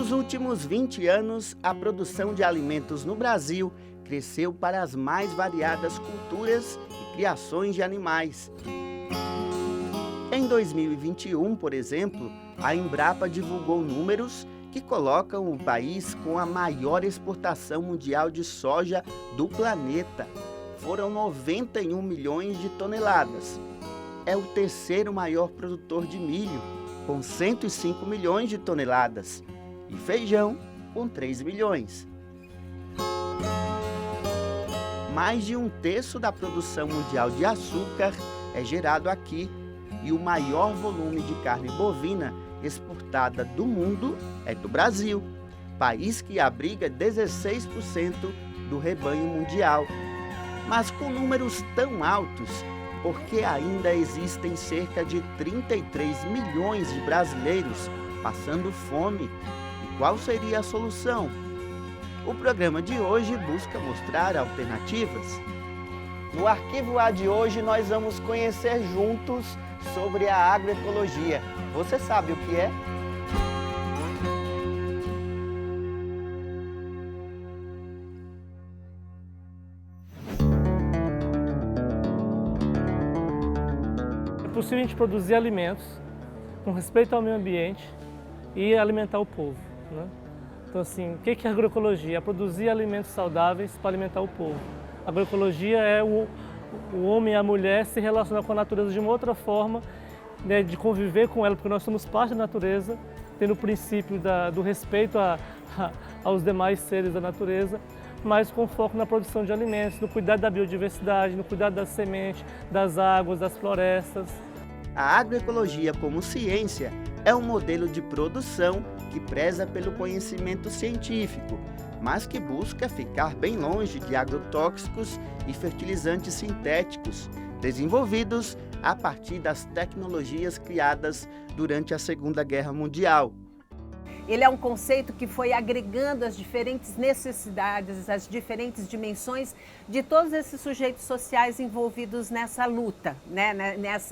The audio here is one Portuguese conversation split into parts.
Nos últimos 20 anos, a produção de alimentos no Brasil cresceu para as mais variadas culturas e criações de animais. Em 2021, por exemplo, a Embrapa divulgou números que colocam o país com a maior exportação mundial de soja do planeta. Foram 91 milhões de toneladas. É o terceiro maior produtor de milho, com 105 milhões de toneladas, e feijão, com 3 milhões. Mais de um terço da produção mundial de açúcar é gerado aqui, e o maior volume de carne bovina exportada do mundo é do Brasil, país que abriga 16% do rebanho mundial. Mas com números tão altos, por que ainda existem cerca de 33 milhões de brasileiros passando fome? E qual seria a solução? O programa de hoje busca mostrar alternativas. No Arquivo A de hoje, nós vamos conhecer juntos sobre a agroecologia. Você sabe o que é? É possível a gente produzir alimentos com respeito ao meio ambiente e alimentar o povo, né? Então, assim, o que é agroecologia? É produzir alimentos saudáveis para alimentar o povo. A agroecologia é o homem e a mulher se relacionar com a natureza de uma outra forma, né, de conviver com ela, porque nós somos parte da natureza, tendo o princípio do respeito aos demais seres da natureza, mas com foco na produção de alimentos, no cuidado da biodiversidade, no cuidado das sementes, das águas, das florestas. A agroecologia como ciência é um modelo de produção que preza pelo conhecimento científico, mas que busca ficar bem longe de agrotóxicos e fertilizantes sintéticos, desenvolvidos a partir das tecnologias criadas durante a Segunda Guerra Mundial. Ele é um conceito que foi agregando as diferentes necessidades, as diferentes dimensões de todos esses sujeitos sociais envolvidos nessa luta, né?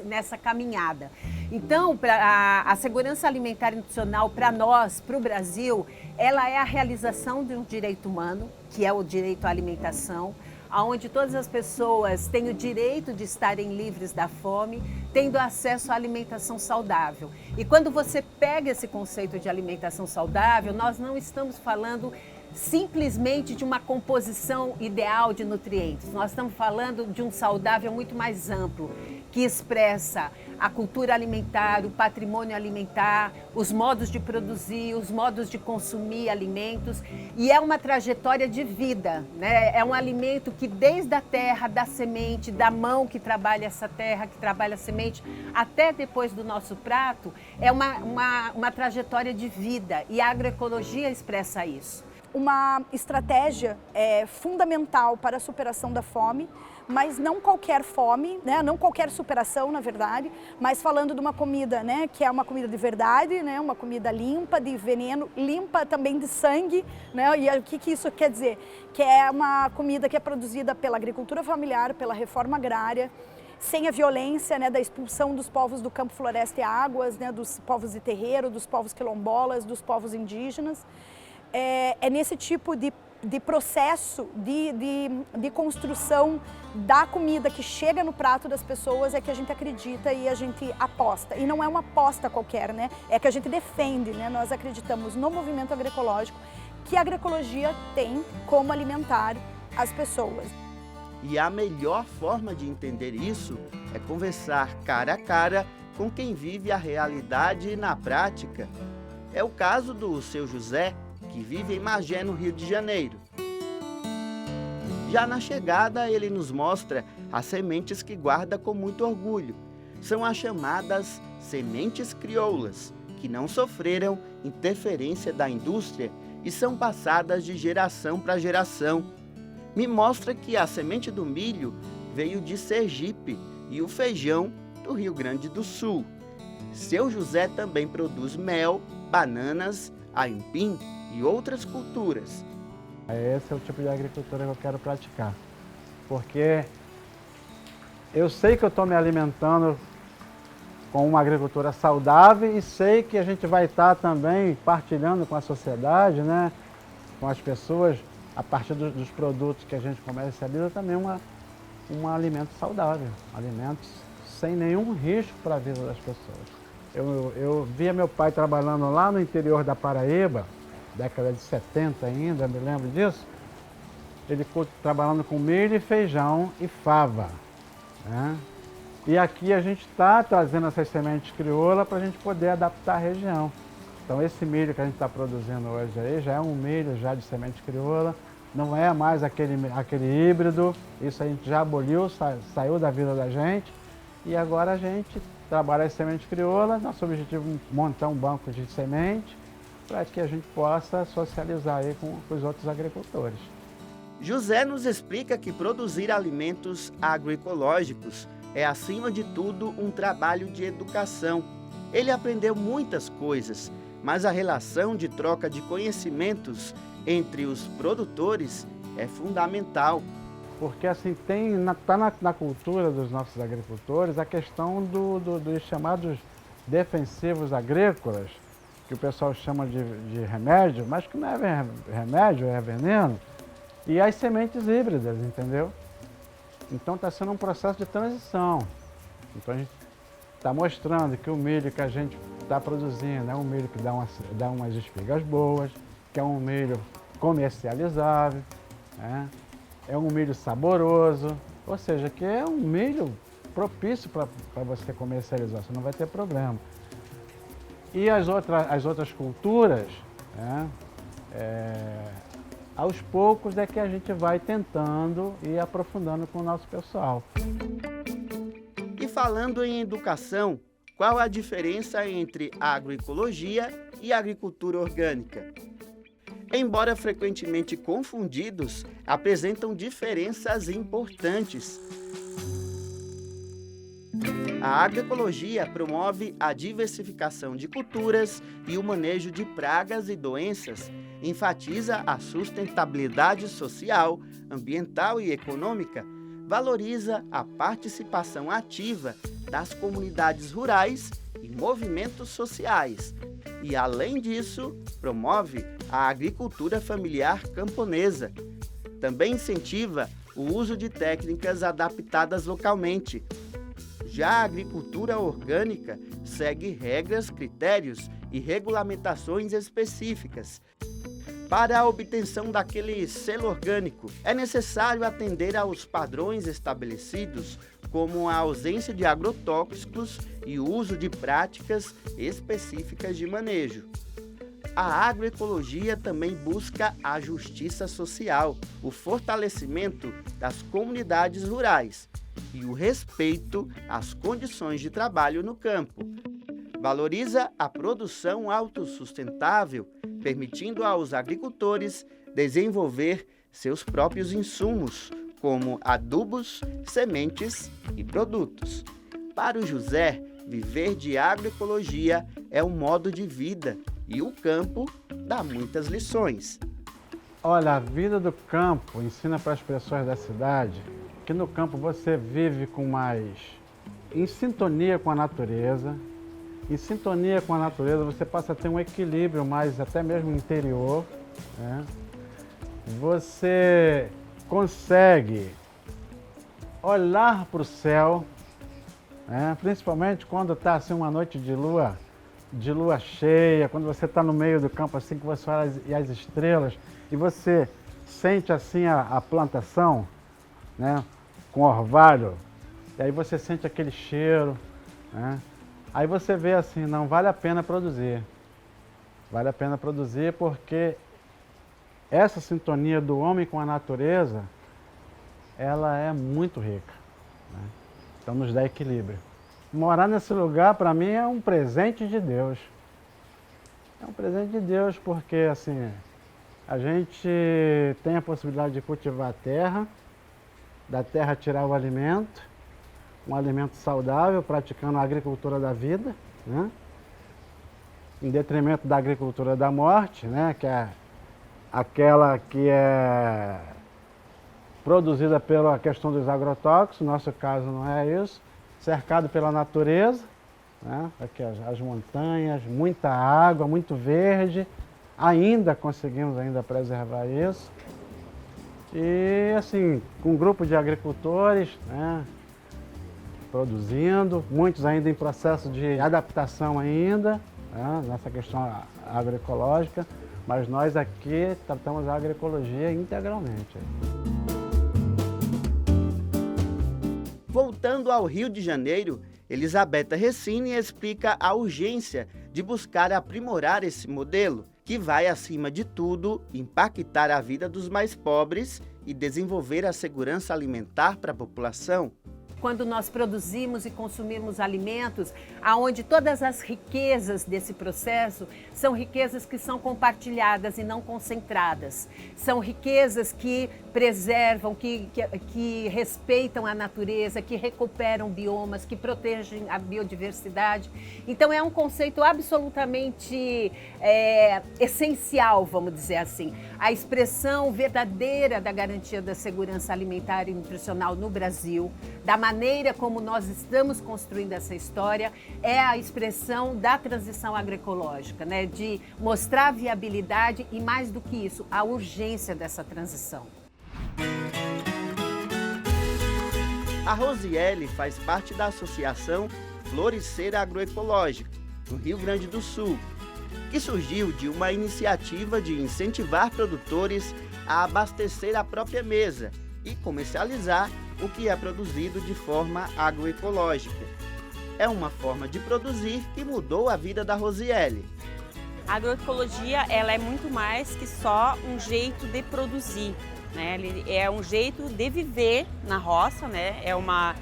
nessa caminhada. Então, a segurança alimentar e nutricional para nós, para o Brasil, ela é a realização de um direito humano, que é o direito à alimentação, onde todas as pessoas têm o direito de estarem livres da fome, tendo acesso à alimentação saudável. E quando você pega esse conceito de alimentação saudável, nós não estamos falando simplesmente de uma composição ideal de nutrientes. Nós estamos falando de um saudável muito mais amplo, que expressa a cultura alimentar, o patrimônio alimentar, os modos de produzir, os modos de consumir alimentos, e é uma trajetória de vida, né? É um alimento que desde a terra, da semente, da mão que trabalha essa terra, que trabalha a semente, até depois do nosso prato, é uma trajetória de vida, e a agroecologia expressa isso. Uma estratégia fundamental para a superação da fome, mas não qualquer fome, né? Não qualquer superação, na verdade, mas falando de uma comida, né? Que é uma comida de verdade, né? Uma comida limpa de veneno, limpa também de sangue, né? E o que isso quer dizer? Que é uma comida que é produzida pela agricultura familiar, pela reforma agrária, sem a violência, né, da expulsão dos povos do campo, floresta e águas, né, dos povos de terreiro, dos povos quilombolas, dos povos indígenas. É nesse tipo de processo de construção da comida que chega no prato das pessoas é que a gente acredita e a gente aposta. E não é uma aposta qualquer, né? É que a gente defende, né? Nós acreditamos no movimento agroecológico, que a agroecologia tem como alimentar as pessoas. E a melhor forma de entender isso é conversar cara a cara com quem vive a realidade na prática. É o caso do seu José, que vive em Magé, no Rio de Janeiro. Já na chegada, ele nos mostra as sementes que guarda com muito orgulho. São as chamadas sementes crioulas, que não sofreram interferência da indústria e são passadas de geração para geração. Me mostra que a semente do milho veio de Sergipe e o feijão do Rio Grande do Sul. Seu José também produz mel, bananas, aipim e outras culturas. Esse é o tipo de agricultura que eu quero praticar, porque eu sei que eu estou me alimentando com uma agricultura saudável e sei que a gente vai estar também partilhando com a sociedade, né, com as pessoas, a partir dos produtos que a gente comercializa, também um alimento saudável, alimentos sem nenhum risco para a vida das pessoas. Eu via meu pai trabalhando lá no interior da Paraíba, década de 70 ainda, me lembro disso, ele trabalhando com milho e feijão e fava, né? E aqui a gente está trazendo essas sementes crioulas para a gente poder adaptar a região. Então esse milho que a gente está produzindo hoje aí já é um milho já de semente crioula, não é mais aquele híbrido, isso a gente já aboliu, saiu da vida da gente e agora a gente trabalha as sementes crioulas, nosso objetivo é montar um banco de semente para que a gente possa socializar aí com os outros agricultores. José nos explica que produzir alimentos agroecológicos é, acima de tudo, um trabalho de educação. Ele aprendeu muitas coisas, mas a relação de troca de conhecimentos entre os produtores é fundamental. Porque assim, está na cultura dos nossos agricultores a questão dos chamados defensivos agrícolas, que o pessoal chama de remédio, mas que não é remédio, é veneno, e as sementes híbridas, entendeu? Então está sendo um processo de transição. Então a gente está mostrando que o milho que a gente está produzindo é um milho que dá umas espigas boas, que é um milho comercializável, né? É um milho saboroso, ou seja, que é um milho propício para você comercializar, você não vai ter problema. E as outras culturas, né? Aos poucos é que a gente vai tentando e aprofundando com o nosso pessoal. E falando em educação, qual a diferença entre agroecologia e agricultura orgânica? Embora frequentemente confundidos, apresentam diferenças importantes. A agroecologia promove a diversificação de culturas e o manejo de pragas e doenças, enfatiza a sustentabilidade social, ambiental e econômica, valoriza a participação ativa das comunidades rurais e movimentos sociais e, além disso, promove a agricultura familiar camponesa. Também incentiva o uso de técnicas adaptadas localmente. Já a agricultura orgânica segue regras, critérios e regulamentações específicas. Para a obtenção daquele selo orgânico, é necessário atender aos padrões estabelecidos, como a ausência de agrotóxicos e o uso de práticas específicas de manejo. A agroecologia também busca a justiça social, o fortalecimento das comunidades rurais e o respeito às condições de trabalho no campo. Valoriza a produção autossustentável, permitindo aos agricultores desenvolver seus próprios insumos, como adubos, sementes e produtos. Para o José, viver de agroecologia é um modo de vida e o campo dá muitas lições. Olha, a vida do campo ensina para as pessoas da cidade que no campo você vive em sintonia com a natureza. Em sintonia com a natureza você passa a ter um equilíbrio mais até mesmo interior, né? Você consegue olhar para o céu, né? Principalmente quando está assim uma noite de lua cheia, quando você está no meio do campo assim que você olha as estrelas e você sente assim a plantação, né? Com orvalho, e aí você sente aquele cheiro, né? Aí você vê assim, não vale a pena produzir. Vale a pena produzir porque essa sintonia do homem com a natureza, ela é muito rica, né? Então nos dá equilíbrio. Morar nesse lugar, para mim, é um presente de Deus. É um presente de Deus porque, assim, a gente tem a possibilidade de cultivar a terra, da terra tirar o alimento, um alimento saudável, praticando a agricultura da vida, né? Em detrimento da agricultura da morte, né? Que é aquela que é produzida pela questão dos agrotóxicos, no nosso caso não é isso, cercado pela natureza, né? Aqui as montanhas, muita água, muito verde. Ainda conseguimos preservar isso. E assim, com um grupo de agricultores, né, produzindo, muitos ainda em processo de adaptação ainda, né, nessa questão agroecológica, mas nós aqui tratamos a agroecologia integralmente. Voltando ao Rio de Janeiro, Elisabetta Recine explica a urgência de buscar aprimorar esse modelo, que vai, acima de tudo, impactar a vida dos mais pobres e desenvolver a segurança alimentar para a população. Quando nós produzimos e consumimos alimentos, aonde todas as riquezas desse processo são riquezas que são compartilhadas e não concentradas. São riquezas que preservam, que respeitam a natureza, que recuperam biomas, que protegem a biodiversidade. Então é um conceito absolutamente essencial, vamos dizer assim. A expressão verdadeira da garantia da segurança alimentar e nutricional no Brasil, da maneira como nós estamos construindo essa história, é a expressão da transição agroecológica, né? De mostrar a viabilidade e, mais do que isso, a urgência dessa transição. A Rosiele faz parte da associação Florescer Agroecológica, no Rio Grande do Sul, que surgiu de uma iniciativa de incentivar produtores a abastecer a própria mesa e comercializar o que é produzido de forma agroecológica. É uma forma de produzir que mudou a vida da Rosiele. A agroecologia, ela é muito mais que só um jeito de produzir, né? É um jeito de viver na roça, né? É uma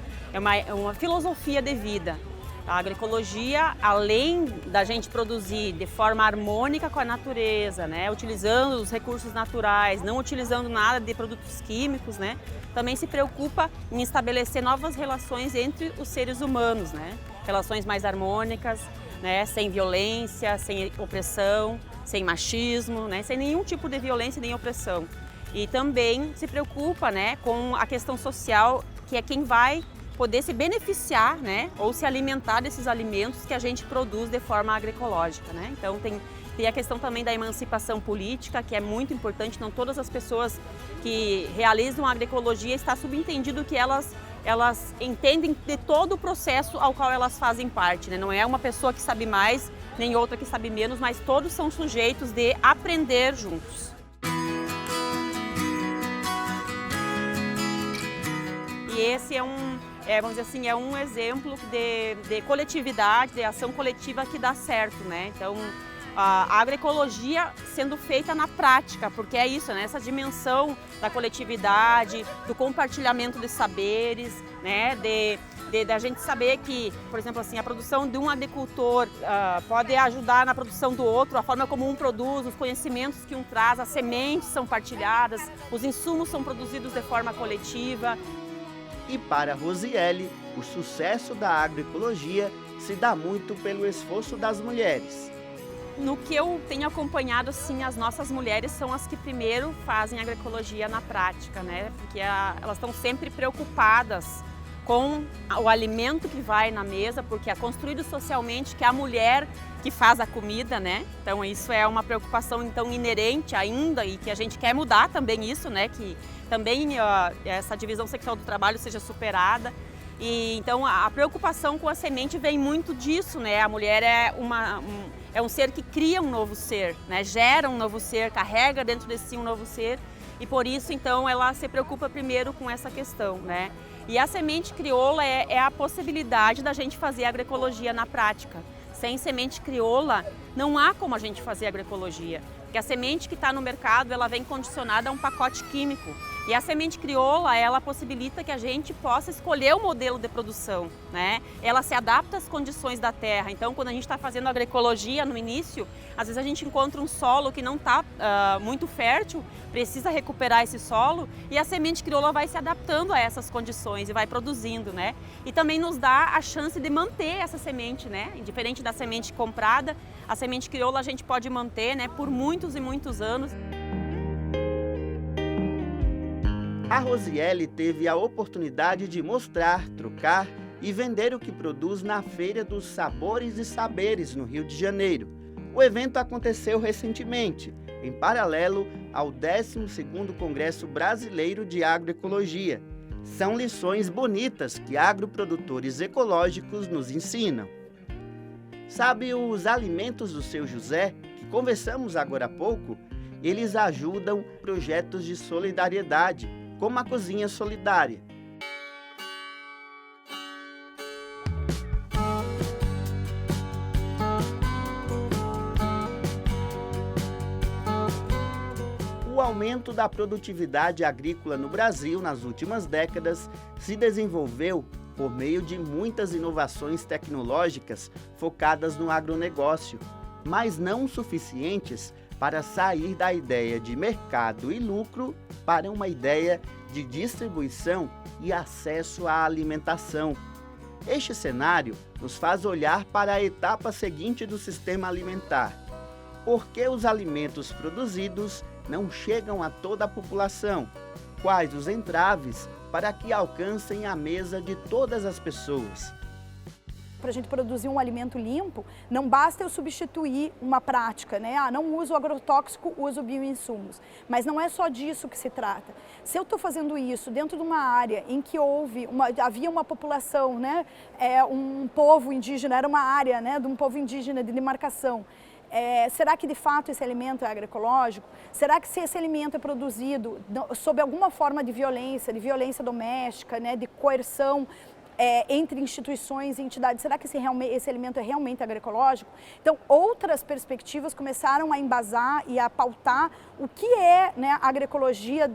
filosofia de vida. A agroecologia, além da gente produzir de forma harmônica com a natureza, né? Utilizando os recursos naturais, não utilizando nada de produtos químicos, né? Também se preocupa em estabelecer novas relações entre os seres humanos, né? Relações mais harmônicas, né? Sem violência, sem opressão, sem machismo, né? Sem nenhum tipo de violência nem opressão. E também se preocupa, né, com a questão social, que é quem vai poder se beneficiar, né, ou se alimentar desses alimentos que a gente produz de forma agroecológica, né? Então tem a questão também da emancipação política, que é muito importante. Não todas as pessoas que realizam a agroecologia está subentendido que elas entendem de todo o processo ao qual elas fazem parte, né? Não é uma pessoa que sabe mais, nem outra que sabe menos, mas todos são sujeitos de aprender juntos. E esse vamos dizer assim, é um exemplo de coletividade, de ação coletiva que dá certo, né? Então, a agroecologia sendo feita na prática, porque é isso, né? Essa dimensão da coletividade, do compartilhamento de saberes, né? Da gente saber que, por exemplo, assim, a produção de um agricultor pode ajudar na produção do outro, a forma como um produz, os conhecimentos que um traz, as sementes são partilhadas, os insumos são produzidos de forma coletiva. E para Rosiele, o sucesso da agroecologia se dá muito pelo esforço das mulheres. No que eu tenho acompanhado, sim, as nossas mulheres são as que primeiro fazem agroecologia na prática, né? Porque elas estão sempre preocupadas com o alimento que vai na mesa, porque é construído socialmente que é a mulher que faz a comida, né? Então isso é uma preocupação então inerente ainda e que a gente quer mudar também isso, né? Que também essa divisão sexual do trabalho seja superada. E então a preocupação com a semente vem muito disso, né? A mulher é um ser que cria um novo ser, né? Gera um novo ser, carrega dentro de si um novo ser e por isso então ela se preocupa primeiro com essa questão, né? E a semente crioula é a possibilidade da gente fazer agroecologia na prática. Sem semente crioula não há como a gente fazer agroecologia, porque a semente que está no mercado ela vem condicionada a um pacote químico. E a semente crioula, ela possibilita que a gente possa escolher o modelo de produção, né? Ela se adapta às condições da terra. Então, quando a gente está fazendo agroecologia no início, às vezes a gente encontra um solo que não está muito fértil, precisa recuperar esse solo e a semente crioula vai se adaptando a essas condições e vai produzindo, né? E também nos dá a chance de manter essa semente, né? Diferente da semente comprada, a semente crioula a gente pode manter, né, por muitos e muitos anos. A Rosiele teve a oportunidade de mostrar, trocar e vender o que produz na Feira dos Sabores e Saberes, no Rio de Janeiro. O evento aconteceu recentemente, em paralelo ao 12º Congresso Brasileiro de Agroecologia. São lições bonitas que agroprodutores ecológicos nos ensinam. Sabe os alimentos do Seu José, que conversamos agora há pouco? Eles ajudam projetos de solidariedade, como a Cozinha Solidária. O aumento da produtividade agrícola no Brasil nas últimas décadas se desenvolveu por meio de muitas inovações tecnológicas focadas no agronegócio, mas não suficientes para sair da ideia de mercado e lucro para uma ideia de distribuição e acesso à alimentação. Este cenário nos faz olhar para a etapa seguinte do sistema alimentar. Por que os alimentos produzidos não chegam a toda a população? Quais os entraves para que alcancem a mesa de todas as pessoas? Para a gente produzir um alimento limpo, não basta eu substituir uma prática, né? Não uso agrotóxico, uso bioinsumos. Mas não é só disso que se trata. Se eu estou fazendo isso dentro de uma área em que havia uma população, né? Um povo indígena, era uma área, né? De um povo indígena de demarcação. Será que de fato esse alimento é agroecológico? Será que se esse alimento é produzido sob alguma forma de violência doméstica, né? De coerção, entre instituições e entidades, será que esse alimento é realmente agroecológico? Então, outras perspectivas começaram a embasar e a pautar o que é, né, a agroecologia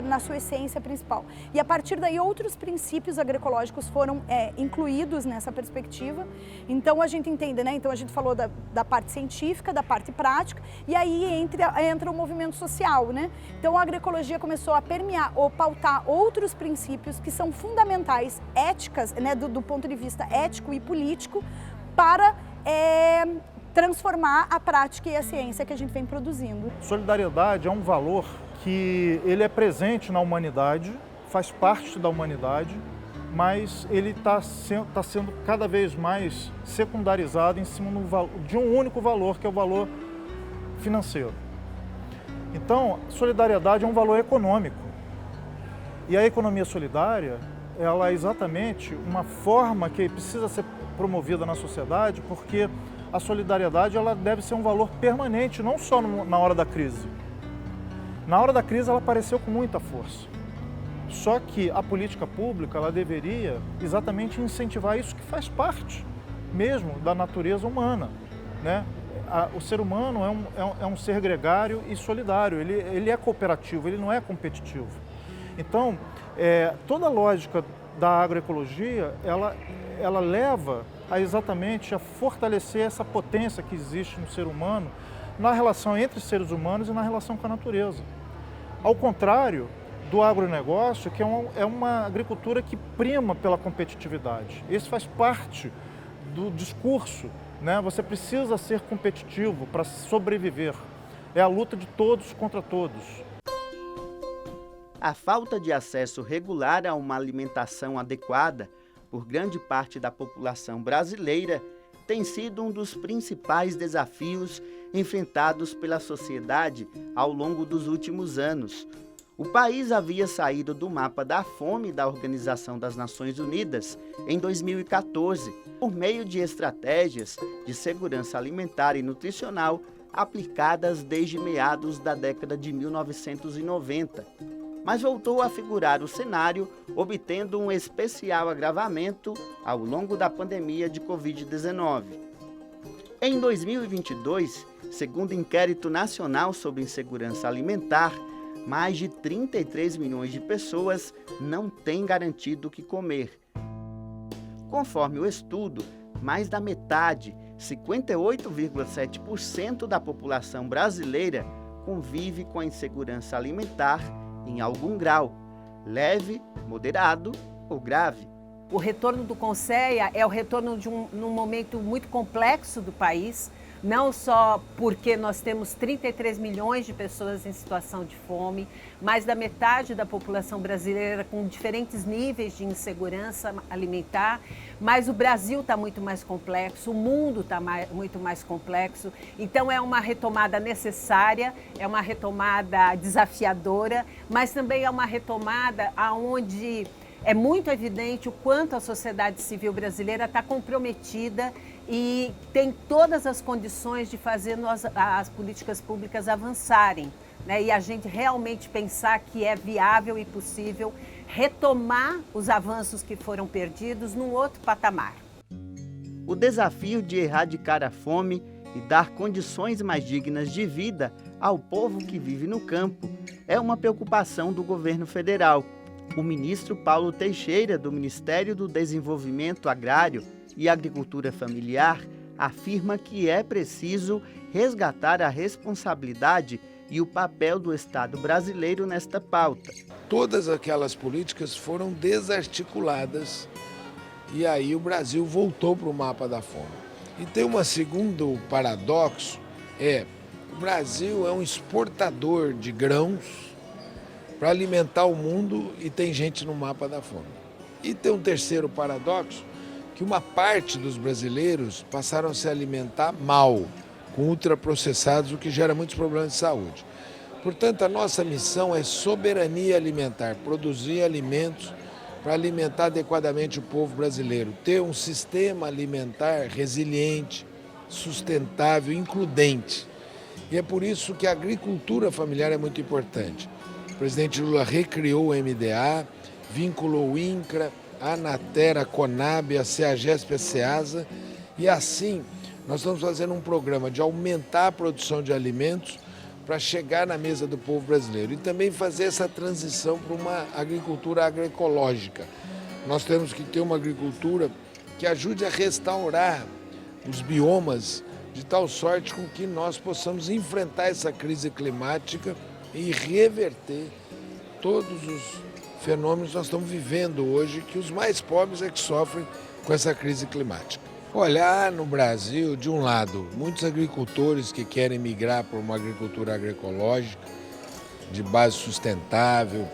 na sua essência principal. E a partir daí, outros princípios agroecológicos foram incluídos nessa perspectiva. Então, a gente entende, né? Então, a gente falou da parte científica, da parte prática, e aí entra o movimento social, né? Então, a agroecologia começou a permear ou pautar outros princípios que são fundamentais, éticos, né, do ponto de vista ético e político, para transformar a prática e a ciência que a gente vem produzindo. Solidariedade é um valor que ele é presente na humanidade, faz parte da humanidade, mas ele está sendo cada vez mais secundarizado em cima de um único valor, que é o valor financeiro. Então, solidariedade é um valor econômico. E a economia solidária, ela é exatamente uma forma que precisa ser promovida na sociedade, porque a solidariedade ela deve ser um valor permanente, não só na hora da crise. Na hora da crise ela apareceu com muita força. Só que a política pública ela deveria exatamente incentivar isso, que faz parte mesmo da natureza humana, né? O ser humano é um ser gregário e solidário, ele é cooperativo, ele não é competitivo. Então, toda a lógica da agroecologia, ela leva exatamente a fortalecer essa potência que existe no ser humano, na relação entre seres humanos e na relação com a natureza. Ao contrário do agronegócio, que é uma agricultura que prima pela competitividade. Esse faz parte do discurso, né? Você precisa ser competitivo para sobreviver. É a luta de todos contra todos. A falta de acesso regular a uma alimentação adequada por grande parte da população brasileira tem sido um dos principais desafios enfrentados pela sociedade ao longo dos últimos anos. O país havia saído do mapa da fome da Organização das Nações Unidas em 2014, por meio de estratégias de segurança alimentar e nutricional aplicadas desde meados da década de 1990. Mas voltou a figurar o cenário, obtendo um especial agravamento ao longo da pandemia de Covid-19. Em 2022, segundo o Inquérito Nacional sobre Insegurança Alimentar, mais de 33 milhões de pessoas não têm garantido o que comer. Conforme o estudo, mais da metade, 58,7% da população brasileira convive com a insegurança alimentar em algum grau, leve, moderado ou grave. O retorno do Conceia é o retorno num momento muito complexo do país, não só porque nós temos 33 milhões de pessoas em situação de fome, mais da metade da população brasileira com diferentes níveis de insegurança alimentar, mas o Brasil está muito mais complexo, o mundo está muito mais complexo, então é uma retomada necessária, é uma retomada desafiadora, mas também é uma retomada onde é muito evidente o quanto a sociedade civil brasileira está comprometida e tem todas as condições de fazer as políticas públicas avançarem, né? E a gente realmente pensar que é viável e possível retomar os avanços que foram perdidos num outro patamar. O desafio de erradicar a fome e dar condições mais dignas de vida ao povo que vive no campo é uma preocupação do governo federal. O ministro Paulo Teixeira, do Ministério do Desenvolvimento Agrário e Agricultura Familiar, afirma que é preciso resgatar a responsabilidade e o papel do Estado brasileiro nesta pauta. Todas aquelas políticas foram desarticuladas e aí o Brasil voltou para o mapa da fome. E tem um segundo paradoxo, o Brasil é um exportador de grãos para alimentar o mundo e tem gente no mapa da fome. E tem um terceiro paradoxo, que uma parte dos brasileiros passaram a se alimentar mal, com ultraprocessados, o que gera muitos problemas de saúde. Portanto, a nossa missão é soberania alimentar, produzir alimentos para alimentar adequadamente o povo brasileiro, ter um sistema alimentar resiliente, sustentável, includente. E é por isso que a agricultura familiar é muito importante. O presidente Lula recriou o MDA, vinculou o INCRA, a Anater, a Conab, a CEAGESP, a SEASA, e assim nós estamos fazendo um programa de aumentar a produção de alimentos para chegar na mesa do povo brasileiro e também fazer essa transição para uma agricultura agroecológica. Nós temos que ter uma agricultura que ajude a restaurar os biomas de tal sorte com que nós possamos enfrentar essa crise climática e reverter todos os fenômenos que nós estamos vivendo hoje, que os mais pobres é que sofrem com essa crise climática. Olhar no Brasil, de um lado, muitos agricultores que querem migrar para uma agricultura agroecológica, de base sustentável,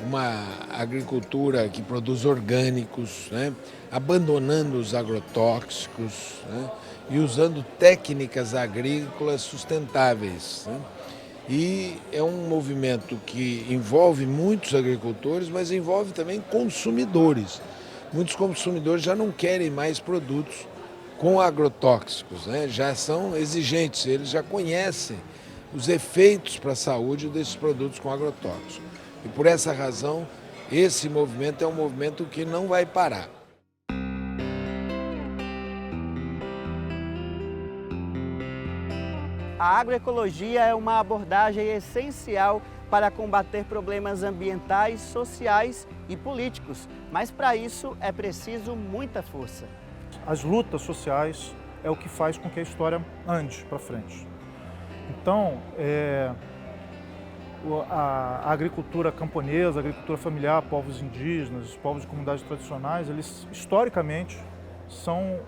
uma agricultura que produz orgânicos, né? Abandonando os agrotóxicos, né? E usando técnicas agrícolas sustentáveis, né? E é um movimento que envolve muitos agricultores, mas envolve também consumidores. Muitos consumidores já não querem mais produtos com agrotóxicos, né? Já são exigentes, eles já conhecem os efeitos para a saúde desses produtos com agrotóxicos. E por essa razão, esse movimento é um movimento que não vai parar. A agroecologia é uma abordagem essencial para combater problemas ambientais, sociais e políticos, mas para isso é preciso muita força. As lutas sociais é o que faz com que a história ande para frente. Então, a agricultura camponesa, a agricultura familiar, povos indígenas, povos de comunidades tradicionais, eles historicamente são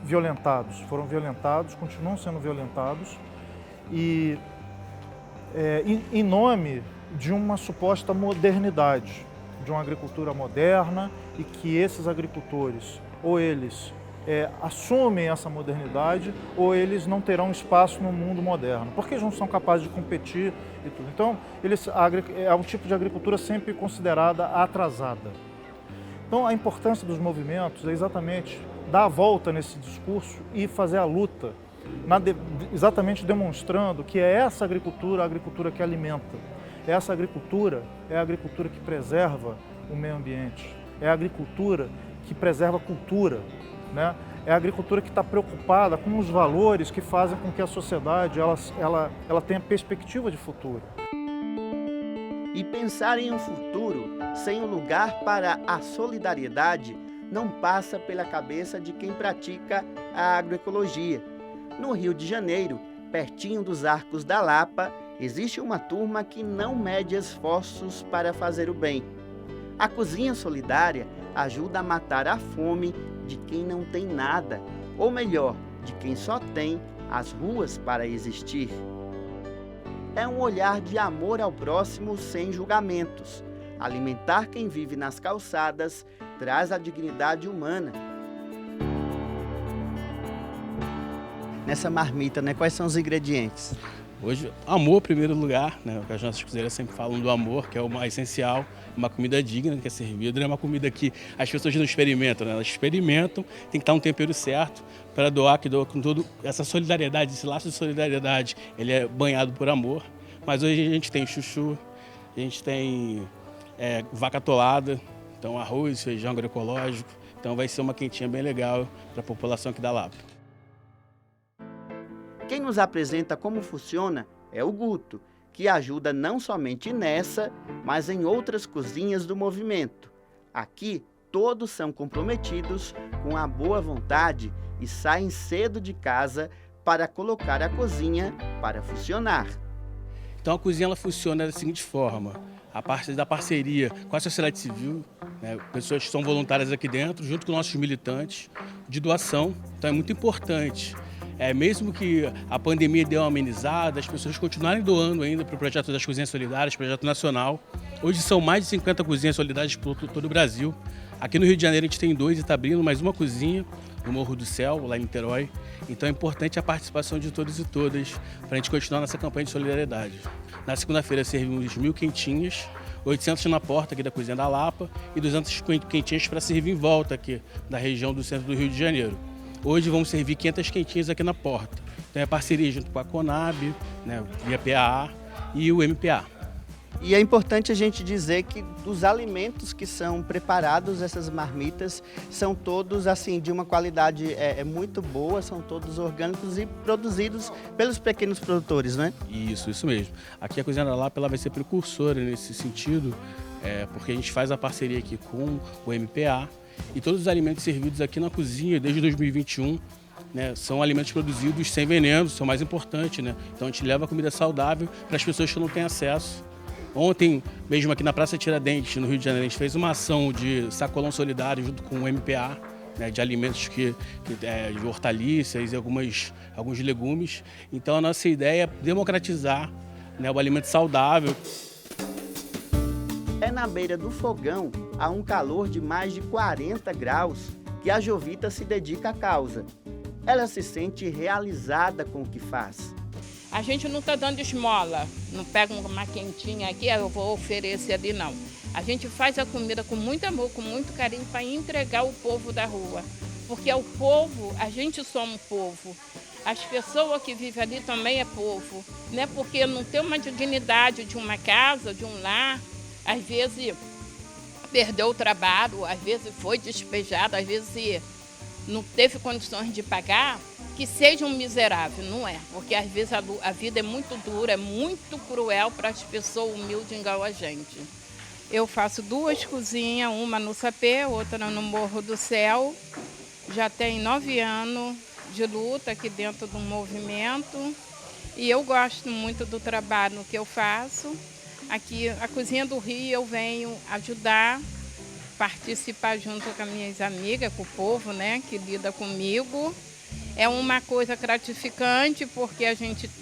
violentados, foram violentados, continuam sendo violentados, e em nome de uma suposta modernidade, de uma agricultura moderna, e que esses agricultores, ou eles assumem essa modernidade, ou eles não terão espaço no mundo moderno, porque eles não são capazes de competir e tudo. Então, é um tipo de agricultura sempre considerada atrasada. Então, a importância dos movimentos é exatamente dar a volta nesse discurso e fazer a luta, exatamente demonstrando que é essa agricultura a agricultura que alimenta. Essa agricultura é a agricultura que preserva o meio ambiente, é a agricultura que preserva a cultura, né? É a agricultura que está preocupada com os valores que fazem com que a sociedade ela tenha perspectiva de futuro. E pensar em um futuro sem um lugar para a solidariedade não passa pela cabeça de quem pratica a agroecologia. No Rio de Janeiro, pertinho dos Arcos da Lapa, existe uma turma que não mede esforços para fazer o bem. A cozinha solidária ajuda a matar a fome de quem não tem nada, ou melhor, de quem só tem as ruas para existir. É um olhar de amor ao próximo sem julgamentos. Alimentar quem vive nas calçadas traz a dignidade humana. Nessa marmita, quais são os ingredientes? Hoje, amor em primeiro lugar, as nossas cozinheiras sempre falam do amor, que é o mais essencial, uma comida digna que é servida, não é uma comida que as pessoas não experimentam, elas experimentam, tem que estar um tempero certo para doar, que doa com toda essa solidariedade, esse laço de solidariedade, ele é banhado por amor. Mas hoje a gente tem chuchu, a gente tem vaca atolada, então arroz, feijão agroecológico, então vai ser uma quentinha bem legal para a população aqui da Lapa. Quem nos apresenta como funciona é o Guto, que ajuda não somente nessa, mas em outras cozinhas do movimento. Aqui, todos são comprometidos com a boa vontade e saem cedo de casa para colocar a cozinha para funcionar. Então a cozinha ela funciona da seguinte forma: a parte da parceria com a sociedade civil, pessoas que são voluntárias aqui dentro, junto com nossos militantes, de doação. Então é muito importante. Mesmo que a pandemia deu uma amenizada, as pessoas continuarem doando ainda para o projeto das cozinhas solidárias, projeto nacional. Hoje são mais de 50 cozinhas solidárias por todo o Brasil. Aqui no Rio de Janeiro a gente tem 2 e está abrindo mais uma cozinha no Morro do Céu, lá em Niterói. Então é importante a participação de todos e todas para a gente continuar nessa campanha de solidariedade. Na segunda-feira servimos 1.000 quentinhas, 800 na porta aqui da Cozinha da Lapa e 200 quentinhas para servir em volta aqui da região do centro do Rio de Janeiro. Hoje vamos servir 500 quentinhas aqui na porta. Então é parceria junto com a Conab, via PAA e o MPA. E é importante a gente dizer que os alimentos que são preparados, essas marmitas, são todos assim de uma qualidade muito boa, são todos orgânicos e produzidos pelos pequenos produtores, né? Isso mesmo. Aqui a Cozinha da Lapa ela vai ser precursora nesse sentido, porque a gente faz a parceria aqui com o MPA e todos os alimentos servidos aqui na cozinha desde 2021 são alimentos produzidos sem veneno, são mais importantes, Então a gente leva comida saudável para as pessoas que não têm acesso. Ontem, mesmo aqui na Praça Tiradentes, no Rio de Janeiro, a gente fez uma ação de sacolão solidário junto com o MPA, de alimentos de hortaliças e alguns legumes. Então a nossa ideia é democratizar o alimento saudável. É na beira do fogão, a um calor de mais de 40 graus, que a Jovita se dedica à causa. Ela se sente realizada com o que faz. A gente não está dando esmola, não pega uma quentinha aqui, eu vou oferecer ali, não. A gente faz a comida com muito amor, com muito carinho, para entregar ao povo da rua. Porque é o povo, a gente somos povo. As pessoas que vivem ali também é povo. Porque não tem uma dignidade de uma casa, de um lar, às vezes perdeu o trabalho, às vezes foi despejado, às vezes não teve condições de pagar, que seja um miserável, não é? Porque às vezes a vida é muito dura, é muito cruel para as pessoas humildes igual a gente. Eu faço 2 cozinhas, uma no Sapê, outra no Morro do Céu. Já tem 9 anos de luta aqui dentro do movimento e eu gosto muito do trabalho que eu faço. Aqui, a Cozinha do Rio, eu venho ajudar, participar junto com as minhas amigas, com o povo, que lida comigo. É uma coisa gratificante porque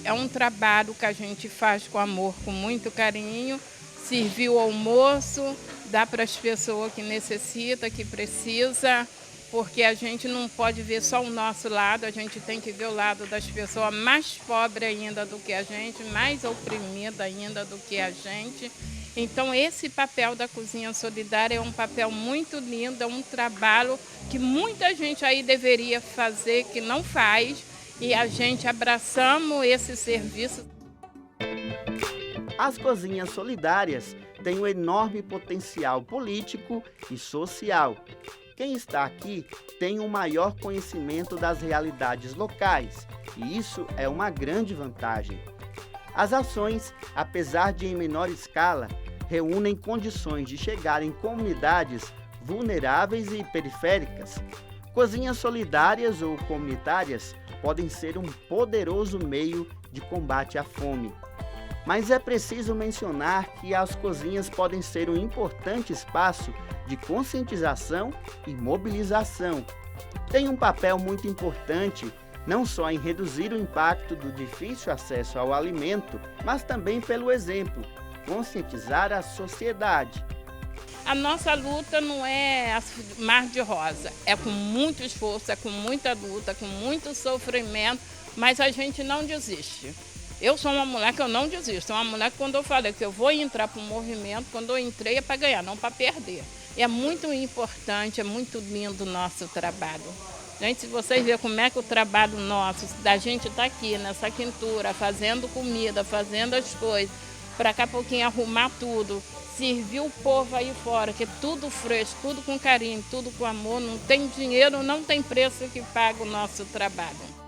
é um trabalho que a gente faz com amor, com muito carinho. Servir o almoço, dá para as pessoas que necessitam, que precisam, porque a gente não pode ver só o nosso lado, a gente tem que ver o lado das pessoas mais pobres ainda do que a gente, mais oprimidas ainda do que a gente. Então esse papel da Cozinha Solidária é um papel muito lindo, é um trabalho que muita gente aí deveria fazer, que não faz, e a gente abraçamos esse serviço. As cozinhas solidárias têm um enorme potencial político e social. Quem está aqui tem um maior conhecimento das realidades locais, e isso é uma grande vantagem. As ações, apesar de em menor escala, reúnem condições de chegar em comunidades vulneráveis e periféricas. Cozinhas solidárias ou comunitárias podem ser um poderoso meio de combate à fome. Mas é preciso mencionar que as cozinhas podem ser um importante espaço de conscientização e mobilização. Tem um papel muito importante não só em reduzir o impacto do difícil acesso ao alimento, mas também pelo exemplo, conscientizar a sociedade. A nossa luta não é mar de rosa, é com muito esforço, é com muita luta, com muito sofrimento, mas a gente não desiste. Eu sou uma mulher que eu não desisto, é uma mulher que quando eu falei que eu vou entrar para o movimento, quando eu entrei é para ganhar, não para perder. E é muito importante, é muito lindo o nosso trabalho. Gente, se vocês verem como é que o trabalho nosso, da gente está aqui nessa quintura, fazendo comida, fazendo as coisas, para daqui a pouquinho arrumar tudo, servir o povo aí fora, que é tudo fresco, tudo com carinho, tudo com amor, não tem dinheiro, não tem preço que paga o nosso trabalho.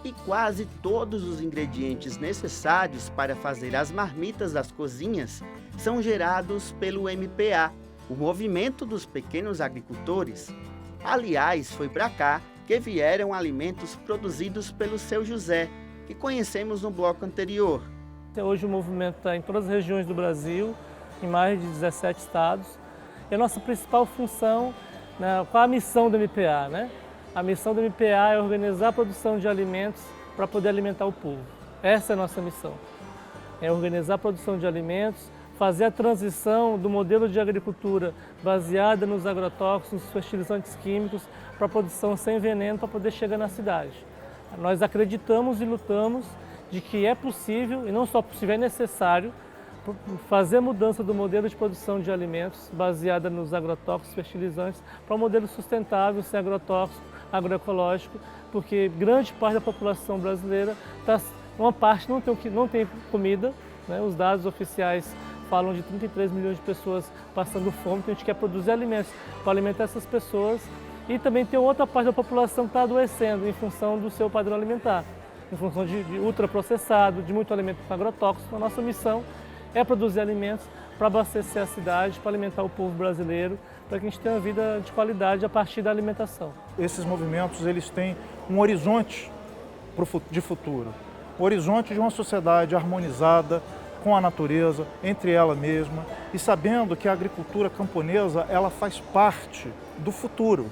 E quase todos os ingredientes necessários para fazer as marmitas das cozinhas são gerados pelo MPA, o Movimento dos Pequenos Agricultores. Aliás, foi para cá que vieram alimentos produzidos pelo Seu José, que conhecemos no bloco anterior. Hoje o movimento está em todas as regiões do Brasil, em mais de 17 estados. E a nossa principal função, qual a missão do MPA, né? A missão do MPA é organizar a produção de alimentos para poder alimentar o povo. Essa é a nossa missão. É organizar a produção de alimentos, fazer a transição do modelo de agricultura baseada nos agrotóxicos, nos fertilizantes químicos, para a produção sem veneno, para poder chegar na cidade. Nós acreditamos e lutamos de que é possível, e não só possível, é necessário, fazer a mudança do modelo de produção de alimentos baseada nos agrotóxicos, fertilizantes, para um modelo sustentável, sem agrotóxico, agroecológico, porque grande parte da população brasileira, uma parte não tem comida, né? Os dados oficiais falam de 33 milhões de pessoas passando fome, então a gente quer produzir alimentos para alimentar essas pessoas e também tem outra parte da população que está adoecendo em função do seu padrão alimentar, em função de ultraprocessado, de muito alimento com agrotóxico. A nossa missão é produzir alimentos para abastecer a cidade, para alimentar o povo brasileiro, para que a gente tenha uma vida de qualidade a partir da alimentação. Esses movimentos eles têm um horizonte de futuro, o horizonte de uma sociedade harmonizada com a natureza, entre ela mesma, e sabendo que a agricultura camponesa ela faz parte do futuro,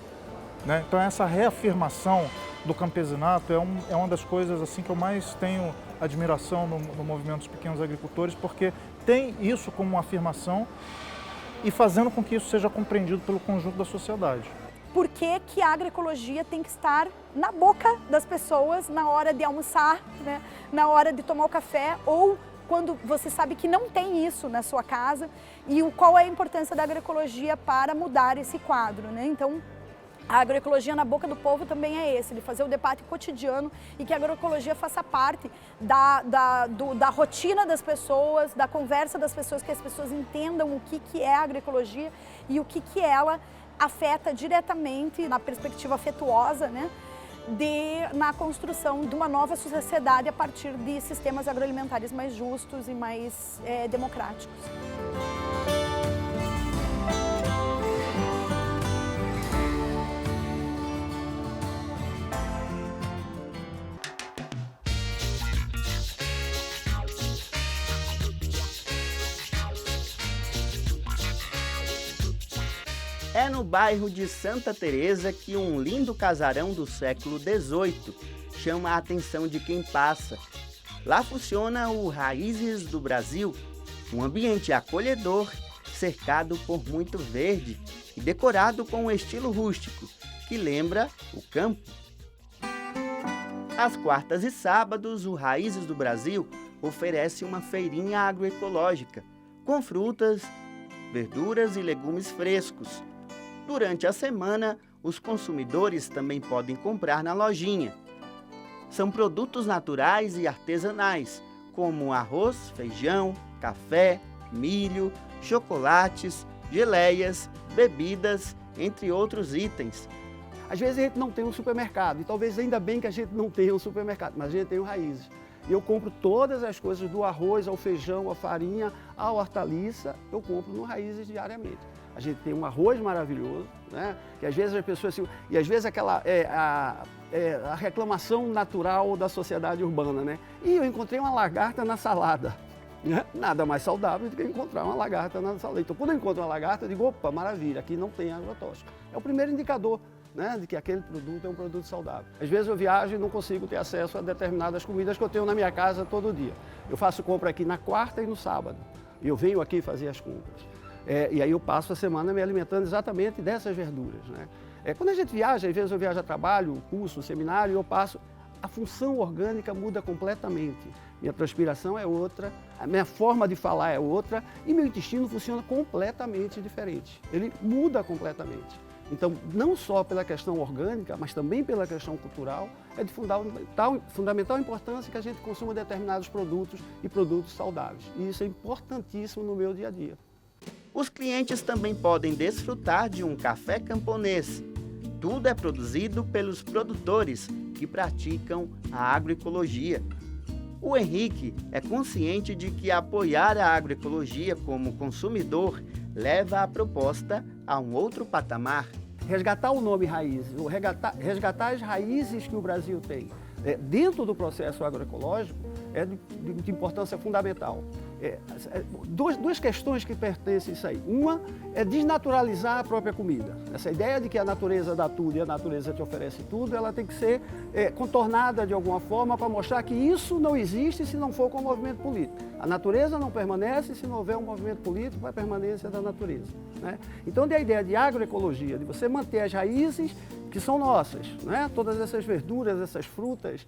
né? Então essa reafirmação do campesinato é uma das coisas assim que eu mais tenho admiração no movimento dos pequenos agricultores, porque tem isso como uma afirmação e fazendo com que isso seja compreendido pelo conjunto da sociedade. Por que a agroecologia tem que estar na boca das pessoas na hora de almoçar, né? Na hora de tomar o café ou quando você sabe que não tem isso na sua casa e qual é a importância da agroecologia para mudar esse quadro, né? Então, a agroecologia na boca do povo também é esse, de fazer o debate cotidiano e que a agroecologia faça parte da rotina das pessoas, da conversa das pessoas, que as pessoas entendam o que é a agroecologia e o que ela afeta diretamente na perspectiva afetuosa, né? Na construção de uma nova sociedade a partir de sistemas agroalimentares mais justos e mais democráticos. É no bairro de Santa Teresa que um lindo casarão do século XVIII chama a atenção de quem passa. Lá funciona o Raízes do Brasil, um ambiente acolhedor, cercado por muito verde e decorado com um estilo rústico, que lembra o campo. Às quartas e sábados, o Raízes do Brasil oferece uma feirinha agroecológica, com frutas, verduras e legumes frescos. Durante a semana, os consumidores também podem comprar na lojinha. São produtos naturais e artesanais, como arroz, feijão, café, milho, chocolates, geleias, bebidas, entre outros itens. Às vezes a gente não tem um supermercado, e talvez ainda bem que a gente não tenha um supermercado, mas a gente tem o Raízes. E eu compro todas as coisas, do arroz ao feijão, à farinha, à hortaliça, eu compro no Raízes diariamente. A gente tem um arroz maravilhoso, né? Que às vezes as pessoas assim, e às vezes aquela a reclamação natural da sociedade urbana, né? E eu encontrei uma lagarta na salada, né? Nada mais saudável do que encontrar uma lagarta na salada. Então, quando eu encontro uma lagarta, eu digo, opa, maravilha, aqui não tem agrotóxico. É o primeiro indicador né, de que aquele produto é um produto saudável. Às vezes eu viajo e não consigo ter acesso a determinadas comidas que eu tenho na minha casa todo dia. Eu faço compra aqui na quarta e no sábado. E eu venho aqui fazer as compras. E aí eu passo a semana me alimentando exatamente dessas verduras, né? Quando a gente viaja, às vezes eu viajo a trabalho, curso, seminário, eu passo... A função orgânica muda completamente. Minha transpiração é outra, a minha forma de falar é outra e meu intestino funciona completamente diferente. Ele muda completamente. Então, não só pela questão orgânica, mas também pela questão cultural, é de fundamental importância que a gente consuma determinados produtos e produtos saudáveis. E isso é importantíssimo no meu dia a dia. Os clientes também podem desfrutar de um café camponês. Tudo é produzido pelos produtores que praticam a agroecologia. O Henrique é consciente de que apoiar a agroecologia como consumidor leva a proposta a um outro patamar. Resgatar o nome raízes, resgatar as raízes que o Brasil tem dentro do processo agroecológico é de importância fundamental. Duas questões que pertencem a isso aí. Uma é desnaturalizar a própria comida. Essa ideia de que a natureza dá tudo e a natureza te oferece tudo, ela tem que ser contornada de alguma forma para mostrar que isso não existe se não for com o movimento político. A natureza não permanece se não houver um movimento político para a permanência da natureza, né? Então, a ideia de agroecologia, de você manter as raízes que são nossas, né? Todas essas verduras, essas frutas,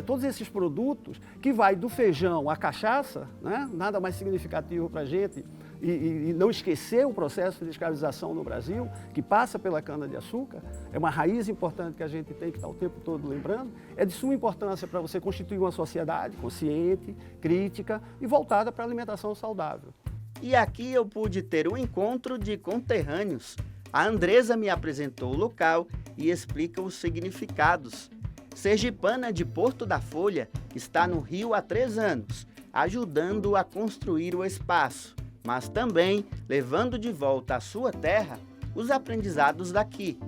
todos esses produtos, que vai do feijão à cachaça, né? Nada mais significativo para a gente, e não esquecer o processo de escravização no Brasil, que passa pela cana-de-açúcar, é uma raiz importante que a gente tem que estar o tempo todo lembrando, é de suma importância para você constituir uma sociedade consciente, crítica e voltada para a alimentação saudável. E aqui eu pude ter um encontro de conterrâneos. A Andresa me apresentou o local e explica os significados. Sergipana de Porto da Folha está no Rio há 3 anos, ajudando a construir o espaço, mas também levando de volta à sua terra os aprendizados daqui.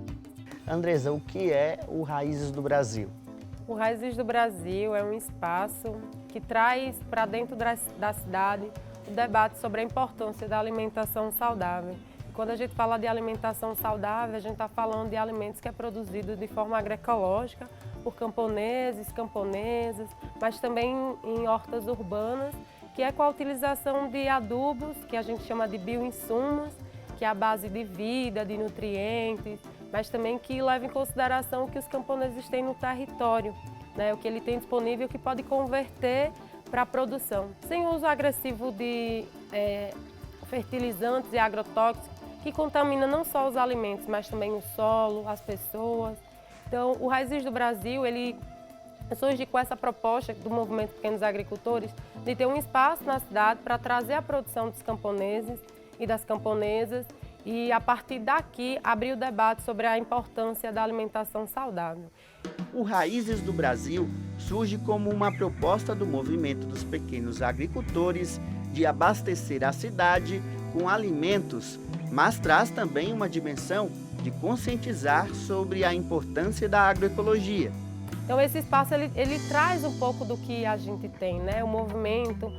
Andresa, o que é o Raízes do Brasil? O Raízes do Brasil é um espaço que traz para dentro da cidade o debate sobre a importância da alimentação saudável. Quando a gente fala de alimentação saudável, a gente está falando de alimentos que é produzido de forma agroecológica por camponeses, camponesas, mas também em hortas urbanas, que é com a utilização de adubos, que a gente chama de bioinsumos, que é a base de vida, de nutrientes, mas também que leva em consideração o que os camponeses têm no território, né? O que ele tem disponível que pode converter para a produção, sem uso agressivo de fertilizantes e agrotóxicos, que contamina não só os alimentos, mas também o solo, as pessoas. Então, o Raízes do Brasil, ele surge com essa proposta do Movimento Pequenos Agricultores de ter um espaço na cidade para trazer a produção dos camponeses e das camponesas e, a partir daqui, abrir o debate sobre a importância da alimentação saudável. O Raízes do Brasil surge como uma proposta do Movimento dos Pequenos Agricultores de abastecer a cidade com alimentos, mas traz também uma dimensão de conscientizar sobre a importância da agroecologia. Então esse espaço ele traz um pouco do que a gente tem, né? O movimento,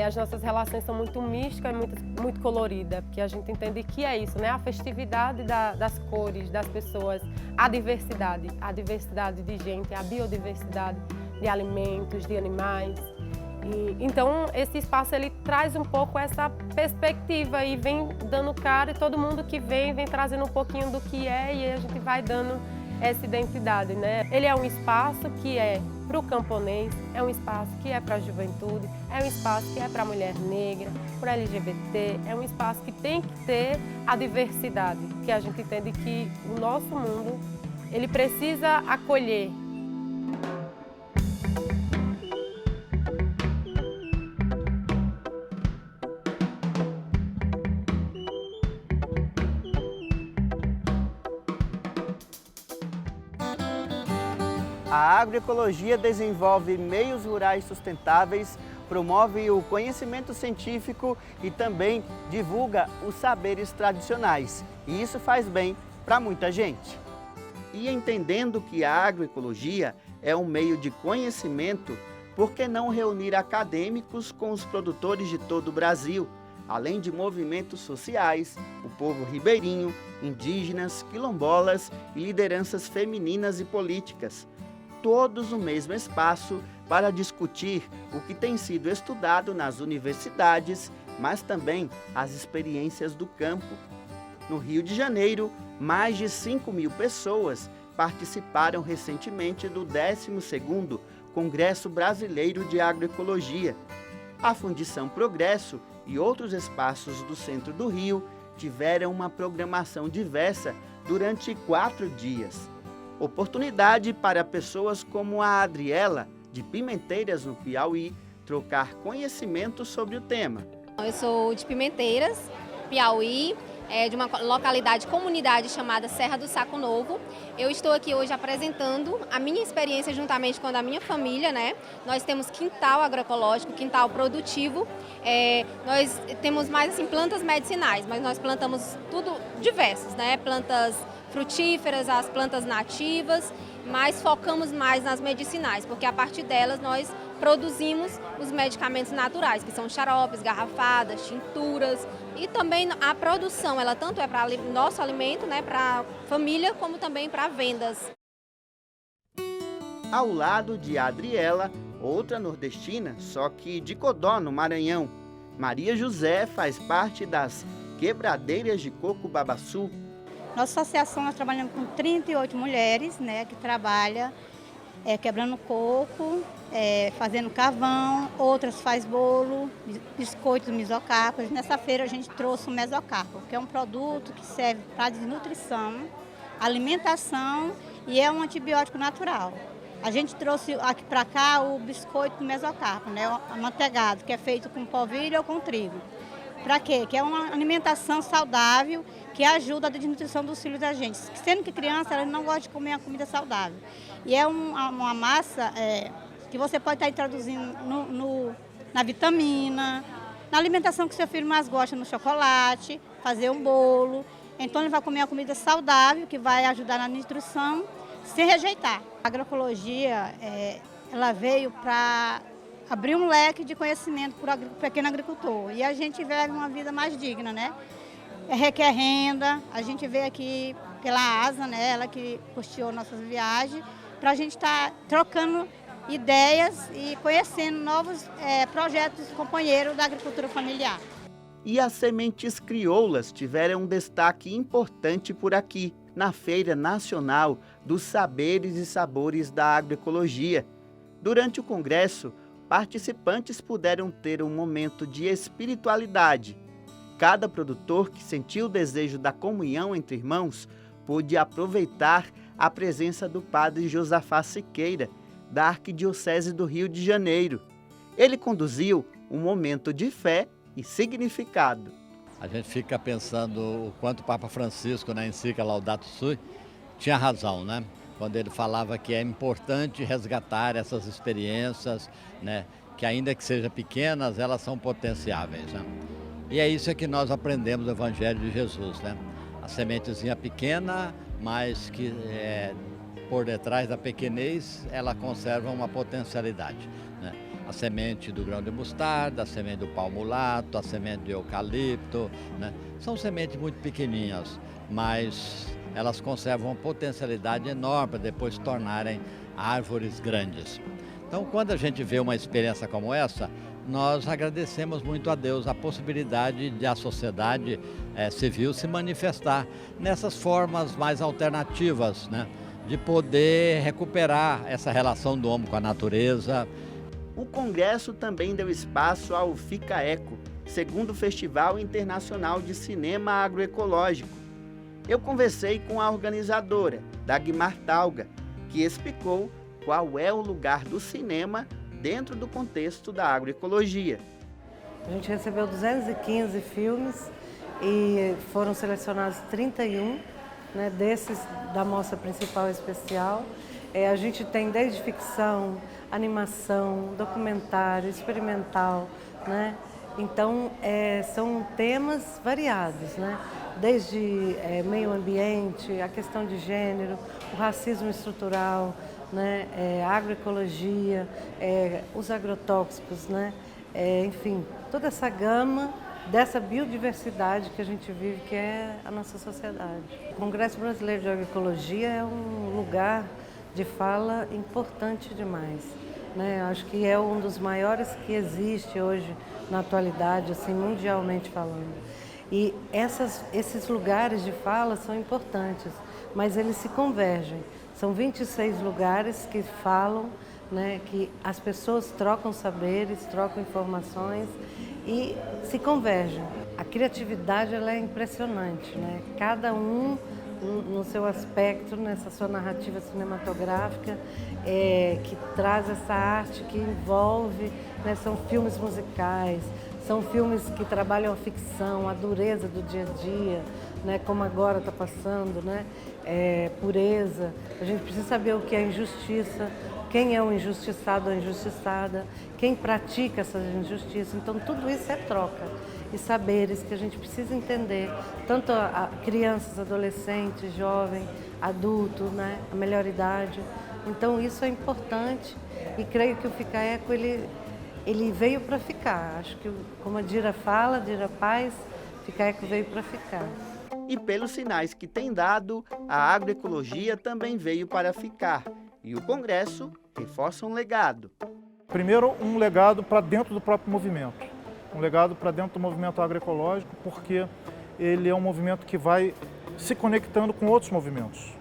as nossas relações são muito místicas e muito coloridas, porque a gente entende que é isso, né? A festividade das cores, das pessoas, a diversidade de gente, a biodiversidade de alimentos, de animais. Então esse espaço ele traz um pouco essa perspectiva e vem dando cara, e todo mundo que vem trazendo um pouquinho do que é, e a gente vai dando essa identidade, né? Ele é um espaço que é para o camponês, é um espaço que é para a juventude, é um espaço que é para a mulher negra, para LGBT, é um espaço que tem que ter a diversidade, que a gente entende que o nosso mundo ele precisa acolher. A agroecologia desenvolve meios rurais sustentáveis, promove o conhecimento científico e também divulga os saberes tradicionais. E isso faz bem para muita gente. E entendendo que a agroecologia é um meio de conhecimento, por que não reunir acadêmicos com os produtores de todo o Brasil, além de movimentos sociais, o povo ribeirinho, indígenas, quilombolas e lideranças femininas e políticas, todos no mesmo espaço para discutir o que tem sido estudado nas universidades, mas também as experiências do campo. No Rio de Janeiro, mais de 5.000 pessoas participaram recentemente do 12º Congresso Brasileiro de Agroecologia. A Fundição Progresso e outros espaços do centro do Rio tiveram uma programação diversa durante 4 dias. Oportunidade para pessoas como a Adriela, de Pimenteiras, no Piauí, trocar conhecimento sobre o tema. Eu sou de Pimenteiras, Piauí, de uma localidade, comunidade chamada Serra do Saco Novo. Eu estou aqui hoje apresentando a minha experiência juntamente com a da minha família, né? Nós temos quintal agroecológico, quintal produtivo. Nós temos mais assim plantas medicinais, mas nós plantamos tudo diversos, né? Plantas frutíferas, as plantas nativas, mas focamos mais nas medicinais, porque a partir delas nós produzimos os medicamentos naturais, que são xaropes, garrafadas, tinturas, e também a produção, ela tanto é para nosso alimento, né, para a família, como também para vendas. Ao lado de Adriela, outra nordestina, só que de Codó, no Maranhão, Maria José faz parte das Quebradeiras de Coco Babaçu. Nossa associação, nós trabalhamos com 38 mulheres, né, que trabalham quebrando coco, fazendo carvão, outras faz bolo, biscoitos, mesocarpos. Nessa feira a gente trouxe o mesocarpo, que é um produto que serve para desnutrição, alimentação e é um antibiótico natural. A gente trouxe aqui para cá o biscoito mesocarpo, né, amanteigado, que é feito com polvilho ou com trigo. Para quê? Que é uma alimentação saudável que ajuda a desnutrição dos filhos da gente. Sendo que criança, ela não gosta de comer a comida saudável. E é uma massa que você pode estar introduzindo na vitamina, na alimentação que seu filho mais gosta, no chocolate, fazer um bolo. Então ele vai comer a comida saudável, que vai ajudar na nutrição, sem rejeitar. A agroecologia, ela veio para abrir um leque de conhecimento para o pequeno agricultor. E a gente vive uma vida mais digna, né? Requer renda, a gente veio aqui pela ASA, né? Ela que custeou nossas viagens, para a gente estar trocando ideias e conhecendo novos projetos companheiros da agricultura familiar. E as sementes crioulas tiveram um destaque importante por aqui, na Feira Nacional dos Saberes e Sabores da Agroecologia. Durante o congresso, participantes puderam ter um momento de espiritualidade. Cada produtor que sentiu o desejo da comunhão entre irmãos pôde aproveitar a presença do padre Josafá Siqueira, da Arquidiocese do Rio de Janeiro. Ele conduziu um momento de fé e significado. A gente fica pensando o quanto o Papa Francisco, na encíclica Laudato Si, tinha razão, né? Quando ele falava que é importante resgatar essas experiências, né? Que ainda que sejam pequenas, elas são potenciáveis, né? E é isso que nós aprendemos do Evangelho de Jesus, né? A sementezinha pequena, mas que por detrás da pequenez, ela conserva uma potencialidade, né? A semente do grão de mostarda, a semente do palmulato, a semente do eucalipto, né? São sementes muito pequenininhas, mas elas conservam uma potencialidade enorme para depois se tornarem árvores grandes. Então, quando a gente vê uma experiência como essa, nós agradecemos muito a Deus a possibilidade de a sociedade civil se manifestar nessas formas mais alternativas, né? De poder recuperar essa relação do homem com a natureza. O congresso também deu espaço ao Fica Eco, segundo Festival Internacional de Cinema Agroecológico. Eu conversei com a organizadora, Dagmar Talga, que explicou qual é o lugar do cinema dentro do contexto da agroecologia. A gente recebeu 215 filmes e foram selecionados 31, né, desses da mostra principal e especial. A gente tem desde ficção, animação, documentário, experimental, né? Então, são temas variados, né? Desde meio ambiente, a questão de gênero, o racismo estrutural, né? A agroecologia, os agrotóxicos, né? Enfim, toda essa gama dessa biodiversidade que a gente vive, que é a nossa sociedade. O Congresso Brasileiro de Agroecologia é um lugar de fala importante demais, né? Acho que é um dos maiores que existe hoje na atualidade, assim, mundialmente falando. E esses lugares de fala são importantes, mas eles se convergem. São 26 lugares que falam, né, que as pessoas trocam saberes, trocam informações e se convergem. A criatividade ela é impressionante, né? Cada um no seu aspecto, nessa sua narrativa cinematográfica, que traz essa arte que envolve, né, são filmes musicais, são filmes que trabalham a ficção, a dureza do dia a dia, né, como agora está passando, né, pureza. A gente precisa saber o que é injustiça, quem é o injustiçado ou injustiçada, quem pratica essa injustiça. Então, tudo isso é troca e saberes que a gente precisa entender, tanto a crianças, adolescentes, jovem, adulto, né, a melhor idade. Então, isso é importante e creio que o Fica Eco, ele veio para ficar. Acho que, como a Dira fala, Dira Paz, Fica Eco veio para ficar. E pelos sinais que tem dado, a agroecologia também veio para ficar. E o Congresso reforça um legado. Primeiro, um legado para dentro do próprio movimento. Um legado para dentro do movimento agroecológico, porque ele é um movimento que vai se conectando com outros movimentos.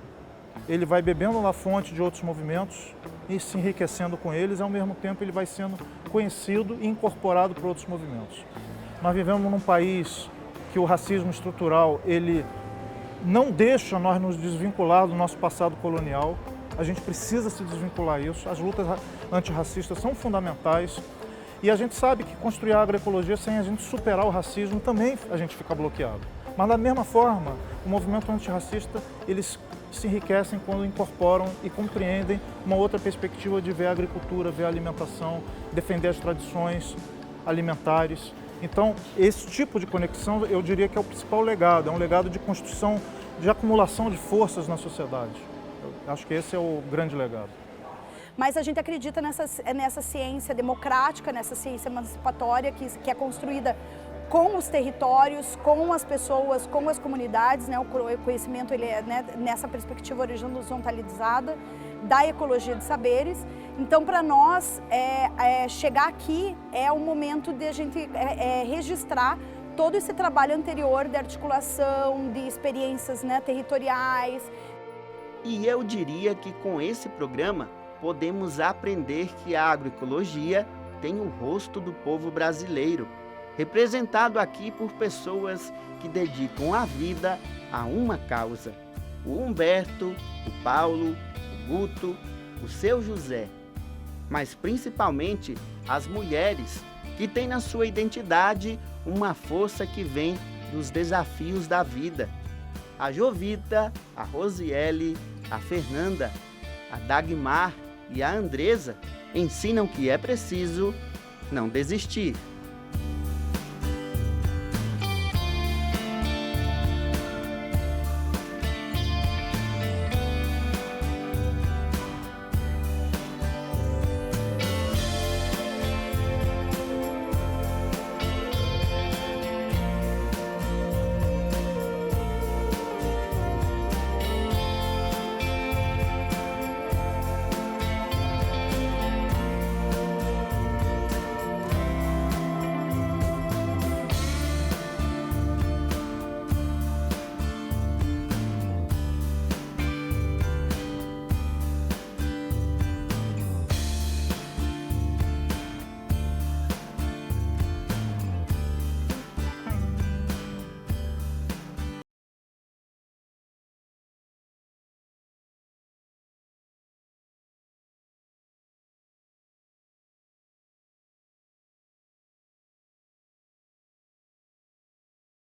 Ele vai bebendo na fonte de outros movimentos e se enriquecendo com eles, ao mesmo tempo ele vai sendo conhecido e incorporado por outros movimentos. Nós vivemos num país que o racismo estrutural, ele não deixa nós nos desvincular do nosso passado colonial. A gente precisa se desvincular disso. As lutas antirracistas são fundamentais. E a gente sabe que construir a agroecologia sem a gente superar o racismo também a gente fica bloqueado. Mas da mesma forma, o movimento antirracista, eles se enriquecem quando incorporam e compreendem uma outra perspectiva de ver a agricultura, ver a alimentação, defender as tradições alimentares. Então, esse tipo de conexão, eu diria que é o principal legado, é um legado de construção, de acumulação de forças na sociedade. Eu acho que esse é o grande legado. Mas a gente acredita nessa ciência democrática, nessa ciência emancipatória que é construída com os territórios, com as pessoas, com as comunidades, né? O conhecimento ele é, né, nessa perspectiva horizontalizada da ecologia de saberes. Então, para nós, chegar aqui é o momento de a gente registrar todo esse trabalho anterior de articulação, de experiências, né, territoriais. E eu diria que com esse programa podemos aprender que a agroecologia tem o rosto do povo brasileiro, representado aqui por pessoas que dedicam a vida a uma causa. O Humberto, o Paulo, o Guto, o seu José, mas principalmente as mulheres, que têm na sua identidade uma força que vem dos desafios da vida. A Jovita, a Rosiele, a Fernanda, a Dagmar e a Andresa ensinam que é preciso não desistir.